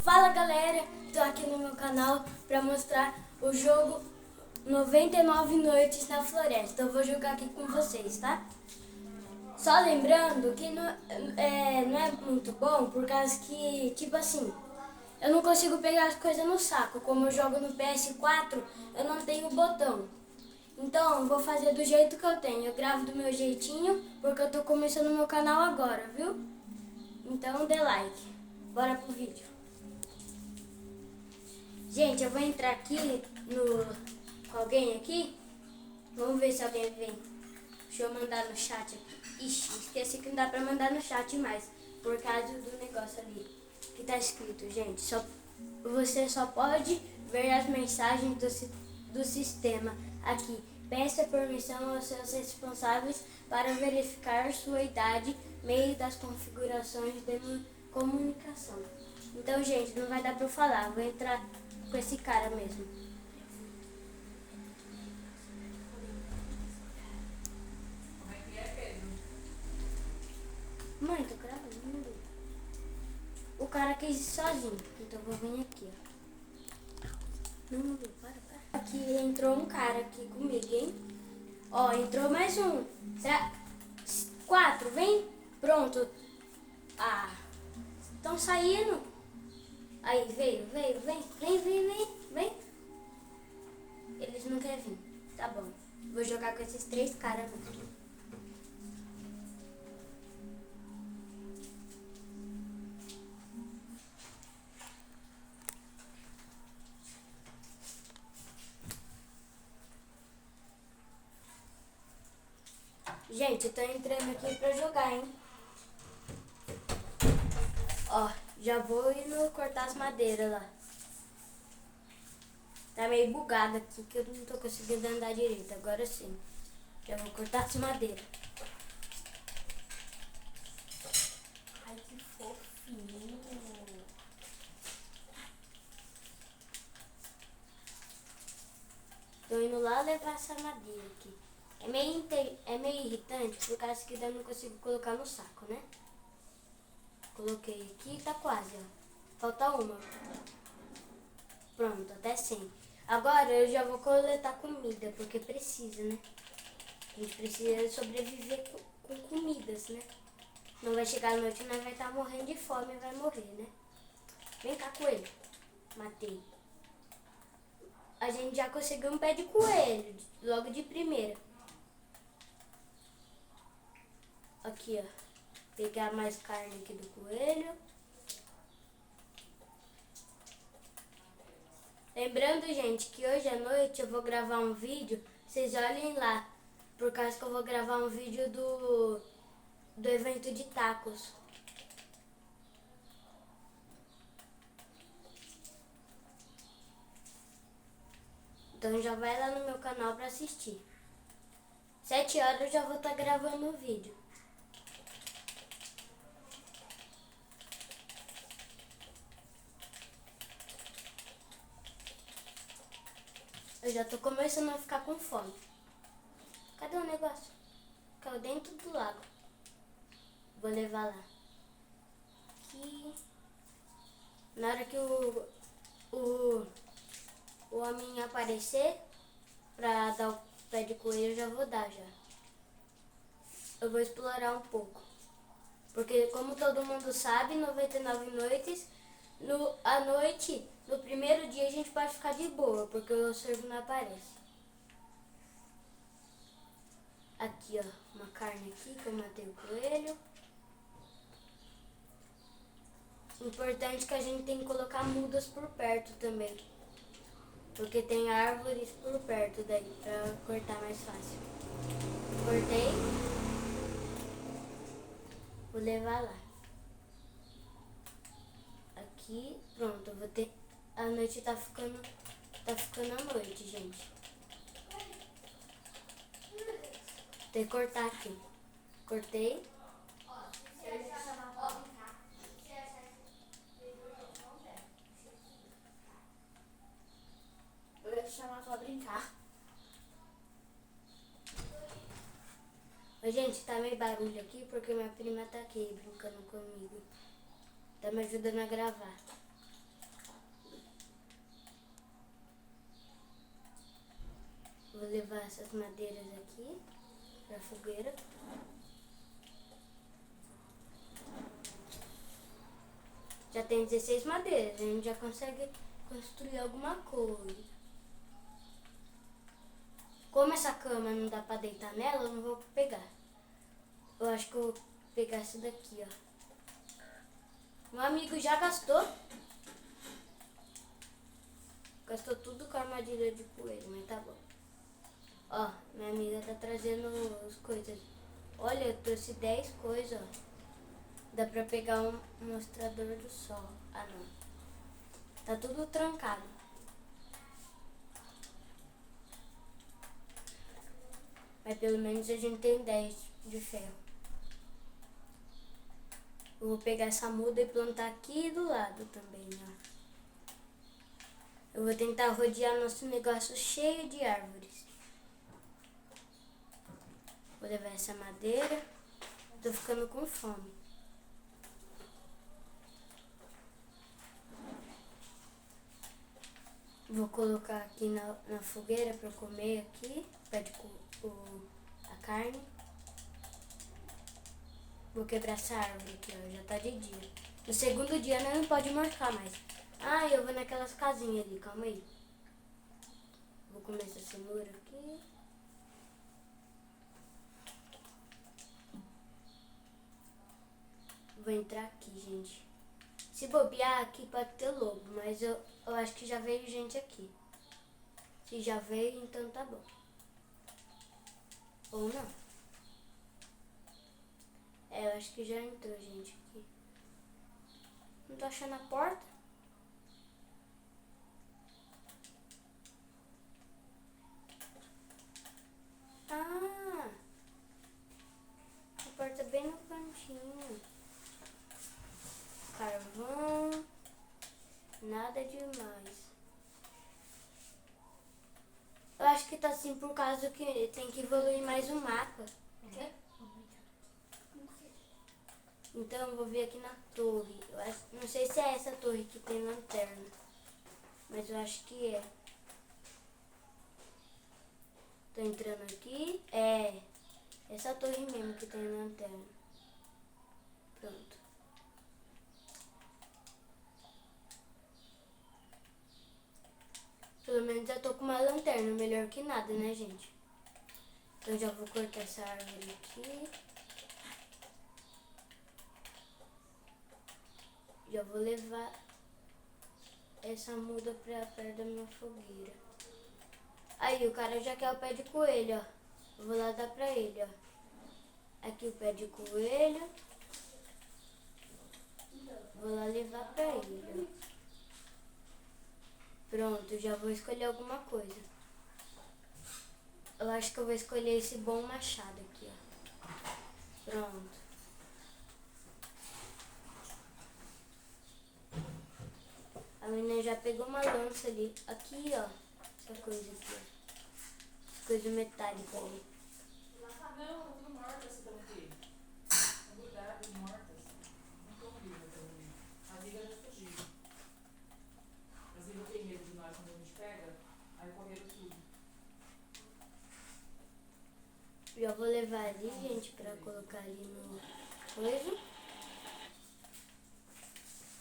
Fala galera, tô aqui no meu canal pra mostrar o jogo 99 Noites na Floresta. Eu vou jogar aqui com vocês, tá? Só lembrando que não é muito bom por causa que, tipo assim, eu não consigo pegar as coisas no saco. Como eu jogo no PS4, eu não tenho botão. Então, eu vou fazer do jeito que eu tenho. Eu gravo do meu jeitinho, porque eu tô começando meu canal agora, viu? Então, dê like. Bora pro vídeo. Gente, eu vou entrar aqui com alguém aqui. Vamos ver se alguém vem. Deixa eu mandar no chat aqui. Ixi, esqueci que não dá pra mandar no chat mais. Por causa do negócio ali que tá escrito, gente. Você só pode ver as mensagens do sistema aqui. Peça permissão aos seus responsáveis para verificar sua idade, meio das configurações de comunicação. Então, gente, não vai dar pra eu falar. Vou entrar com esse cara mesmo. Como é que é, Pedro? Mãe, tô gravando. O cara quis ir sozinho, então eu vou vir aqui, ó. Não, para. Aqui entrou um cara aqui comigo, hein? Ó, entrou mais um. Será? 4, vem? Pronto. Ah, estão saindo. Aí, vem. Eles não querem vir. Tá bom. Vou jogar com esses 3 caras mesmo. Gente, eu tô entrando aqui pra jogar, hein? Ó, já vou indo cortar as madeiras lá. Tá meio bugado aqui que eu não tô conseguindo andar direito. Agora sim. Já vou cortar as madeiras. Ai, que fofinho. Tô indo lá levar essa madeira aqui. É meio irritante por causa que eu não consigo colocar no saco, né? Coloquei aqui e tá quase, ó. Falta uma. Pronto, até 100. Agora eu já vou coletar comida, porque precisa, né? A gente precisa sobreviver com comidas, né? Não vai chegar a noite e nós vai estar morrendo de fome e vai morrer, né? Vem cá, coelho. Matei. A gente já conseguiu um pé de coelho, logo de primeira. Aqui, ó. Pegar mais carne aqui do coelho. Lembrando, gente, que hoje à noite eu vou gravar um vídeo. Vocês olhem lá. Por causa que eu vou gravar um vídeo do evento de tacos. Então já vai lá no meu canal pra assistir. 7 horas eu já vou estar gravando o vídeo. Eu já tô começando a ficar com fome. Cadê o negócio? Caiu dentro do lago. Vou levar lá. Aqui. Na hora que o homem aparecer pra dar o pé de coelho, eu já vou dar já. Eu vou explorar um pouco. Porque como todo mundo sabe, 99 noites, à noite, no primeiro dia a gente pode ficar de boa, porque o cervo não aparece. Aqui, ó, uma carne aqui que eu matei o coelho. Importante que a gente tem que colocar mudas por perto também. Porque tem árvores por perto daí, pra cortar mais fácil. Cortei. Vou levar lá. Aqui, pronto, eu vou ter... A noite tá ficando a noite, gente. Tem que cortar aqui. Cortei. Eu ia te chamar pra brincar. Mas, gente, tá meio barulho aqui porque minha prima tá aqui brincando comigo. Tá me ajudando a gravar. essas madeiras aqui pra fogueira. Já tem 16 madeiras, a gente já consegue construir alguma coisa. Como essa cama não dá pra deitar nela, eu não vou pegar. Eu acho que eu vou pegar essa daqui, ó. Meu amigo já gastou. Gastou tudo com a armadilha de coelho, mas tá bom. Ó, minha amiga tá trazendo as coisas. Olha, eu trouxe 10 coisas, ó. Dá pra pegar um mostrador do sol. Ah, não. Tá tudo trancado. Mas pelo menos a gente tem 10 de ferro. Eu vou pegar essa muda e plantar aqui do lado também, ó. Eu vou tentar rodear nosso negócio cheio de árvores. Vou levar essa madeira. Tô ficando com fome. Vou colocar aqui na fogueira para comer aqui. Pede a carne. Vou quebrar essa árvore aqui, ó. Já tá de dia. No segundo dia não pode marcar mais. Ah, eu vou naquelas casinhas ali, calma aí. Vou comer essa cenoura aqui. Vou entrar aqui, gente. Se bobear aqui pode ter lobo, mas eu acho que já veio gente aqui. Se já veio, então tá bom. Ou não. Eu acho que já entrou gente aqui. Não tô achando a porta. Ah! A porta bem no cantinho. Carvão. Nada demais. Eu acho que tá assim por causa que tem que evoluir mais o mapa. Então eu vou ver aqui na torre. Não sei se é essa torre que tem lanterna. Mas eu acho que é. Tô entrando aqui. É. Essa torre mesmo que tem lanterna. Pronto. Pelo menos eu tô com uma lanterna. Melhor que nada, né, gente? Então já vou cortar essa árvore aqui. Já vou levar essa muda pra perto da minha fogueira. Aí, o cara já quer o pé de coelho, ó. Eu vou lá dar pra ele, ó. Aqui o pé de coelho. Vou lá levar pra ele, ó. Pronto, já vou escolher alguma coisa. Eu acho que eu vou escolher esse bom machado aqui, ó. Pronto. A menina já pegou uma lança ali. Aqui, ó. Essa coisa aqui, ó. Coisa metálica ali. Não, tudo mortas essa daqui. São grudadas, mortas. Não estão vivas também. A Ziga já fugiu. A Ziga tem medo de nós quando a gente pega, aí correram tudo. Já vou levar ali, gente, pra colocar ali no coisa.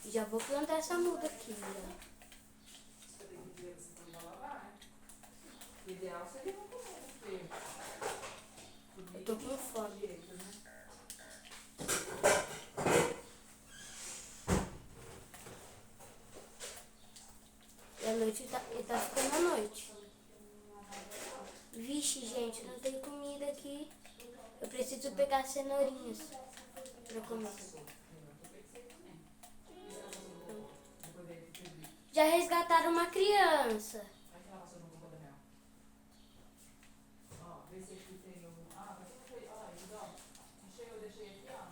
E já vou plantar essa muda aqui, ó. Você tem que ver você quando vai lavar, né? O ideal seria não comer, porque Eu tô com fome. direito, né? E a noite tá ficando a noite. Vixe, gente, não tem comida aqui. Eu preciso pegar cenourinhas pra comer. Já resgataram uma criança. Vai tirar você no boca da mel. Ó, vê se aqui tem um. Ah, mas não foi. Olha aí, ó. Encheu, eu deixei aqui, ó.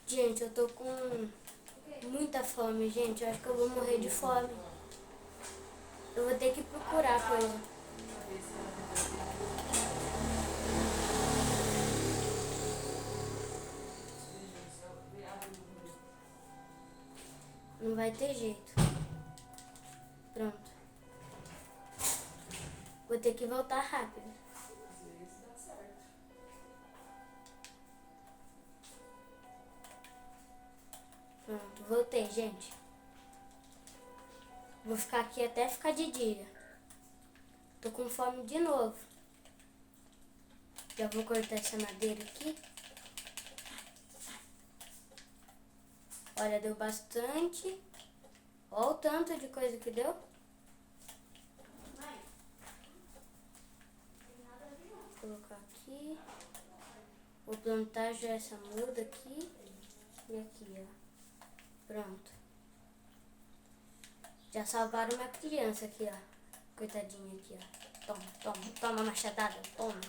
Gente, eu tô com muita fome, gente. Eu acho que eu vou morrer de fome. Eu vou ter que procurar coisa. Não vai ter jeito. Pronto. Vou ter que voltar rápido. Voltei, gente. Vou ficar aqui até ficar de dia. Tô com fome de novo. Já vou cortar essa madeira aqui. Olha, deu bastante. Olha o tanto de coisa que deu. Vou colocar aqui. Vou plantar já essa muda aqui. E aqui, ó. Pronto. Já salvaram uma criança aqui, ó. Coitadinha aqui, ó. Toma, toma, toma machadada, toma.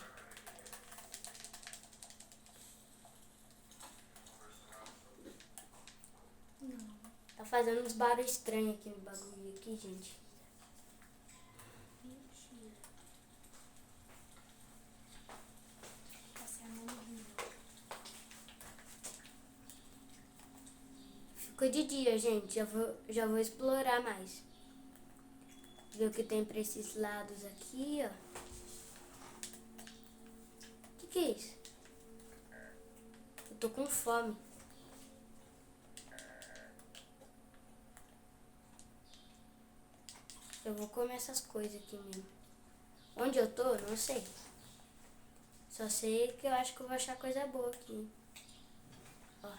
Tá fazendo uns barulhos estranhos aqui no bagulho aqui, gente. Mentira. Você é muito. Ficou de dia, gente. Já vou explorar mais. Ver o que tem pra esses lados aqui, ó. O que é isso? Eu tô com fome. Eu vou comer essas coisas aqui mesmo. Onde eu tô, não sei. Só sei que eu acho que eu vou achar coisa boa aqui. Ó.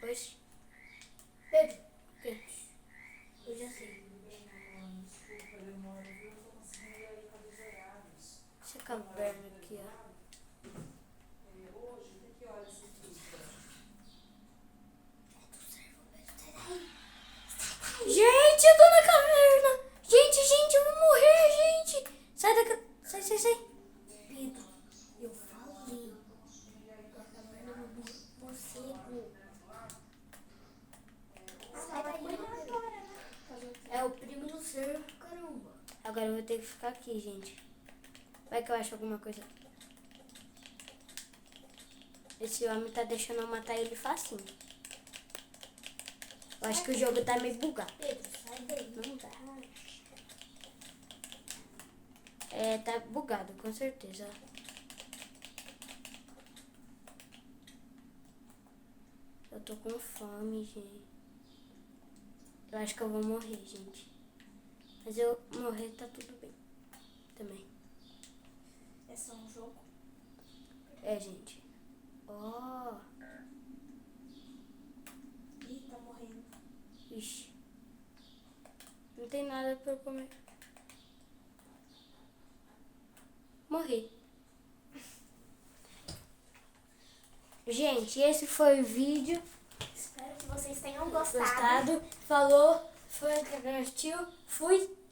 Oxi. Pedro. O quê? Eu já sei. Desculpa, demora, viu? Eu tô conseguindo ir aí fazer os horários. Essa caverna aqui, ó. Hoje, o que horas você fica? Gente, eu tô na caverna! Gente, eu vou morrer, gente! Sai da caverna! Sai! Pedro, eu falei. A caverna do morcego. Sai daí agora, né? É o primo do cervo, caramba. Agora eu vou ter que ficar aqui, gente. Vai que eu acho alguma coisa. Esse homem tá deixando eu matar ele facinho. Eu acho que o jogo tá meio bugado. Pedro, sai daí. Não tá. É, tá bugado, com certeza. Eu tô com fome, gente. Eu acho que eu vou morrer, gente. Mas eu morrer tá tudo bem. Também. É só um jogo? É, gente. Ó. Ih, tá morrendo. Ixi. Não tem nada pra eu comer. Morri. Gente, esse foi o vídeo. Espero que vocês tenham gostado. Gostado. Falou. Foi que assistiu. Fui.